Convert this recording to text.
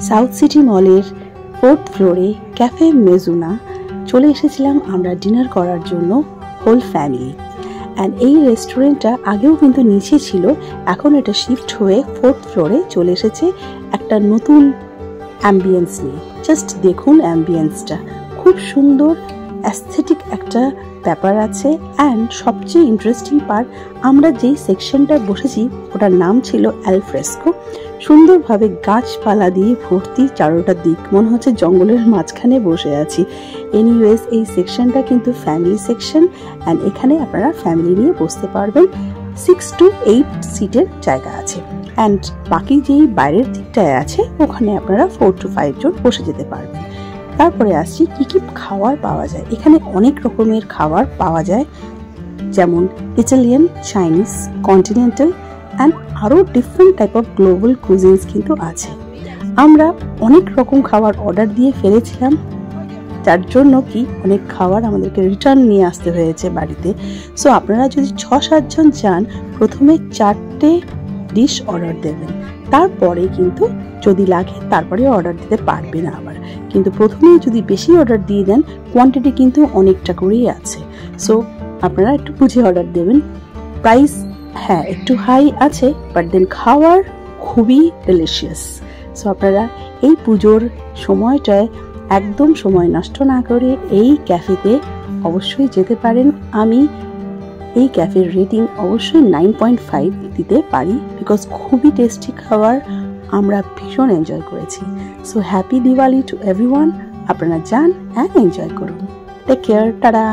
South city মলের 4th ফ্লোরে cafe মেজুনা চলে এসেছিলাম আমরা ডিনার করার জন্য হোল ফ্যামিলি। অ্যান্ড এই রেস্টুরেন্টটা আগেও কিন্তু নিচে ছিল, এখন এটা শিফট হয়ে 4th ফ্লোরে চলে এসেছে একটা নতুন অ্যাম্বিয়েন্স নিয়ে। জাস্ট দেখুন অ্যাম্বিয়েন্সটা, খুব সুন্দর অ্যাস্থেটিক একটা ব্যাপার আছে। অ্যান্ড সবচেয়ে ইন্টারেস্টিং পার্ট, আমরা যেই সেকশনটা বসেছি ওটার নাম ছিল অ্যালফ্রেস্কো। সুন্দরভাবে গাছপালা দিয়ে ভর্তি চারোটা দিক, মনে হচ্ছে জঙ্গলের মাঝখানে বসে আছি। এনিওয়েজ এই সেকশনটা কিন্তু ফ্যামিলি সেকশন, অ্যান্ড এখানে আপনারা ফ্যামিলি নিয়ে বসতে পারবেন। 6 to 8 সিটের জায়গা আছে। অ্যান্ড বাকি যেই বাইরের দিকটায় আছে ওখানে আপনারা 4 to 5 জন বসে যেতে পারবেন। তারপরে আসছি কি কি খাবার পাওয়া যায়। এখানে অনেক রকমের খাবার পাওয়া যায়, যেমন ইটালিয়ান, চাইনিজ, কন্টিনেন্টাল অ্যান্ড আরও ডিফারেন্ট টাইপ অফ গ্লোবাল কুজিনস কিন্তু আছে। আমরা অনেক রকম খাবার অর্ডার দিয়ে ফেলেছিলাম, যার জন্য কি অনেক খাবার আমাদেরকে রিটার্ন নিয়ে আসতে হয়েছে বাড়িতে। সো আপনারা যদি 6-7 জন যান, প্রথমে 4টে ডিশ অর্ডার দেবেন, তারপরে কিন্তু যদি লাগে তারপরে অর্ডার দিতে পারবেন আবার। কিন্তু প্রথমেই যদি বেশি অর্ডার দিয়ে দেন, কোয়ান্টিটি কিন্তু অনেকটা করেই আছে। সো আপনারা একটু বুঝে অর্ডার দেবেন। প্রাইস হ্যাঁ একটু হাই আছে, বাট দেন খাওয়ার খুবই ডেলিশিয়াস। সো আপনারা এই পুজোর সময়টায় একদম সময় নষ্ট না করে এই ক্যাফেতে অবশ্যই যেতে পারেন। আমি এই ক্যাফের রেটিং অবশ্যই 9.5 দিতে পারি, বিকজ খুবই টেস্টি খাবার, আমরা ভীষণ এনজয় করেছি। So happy Diwali to everyone. আপনারা যান অ্যান্ড এনজয় করুন। Take care, tata.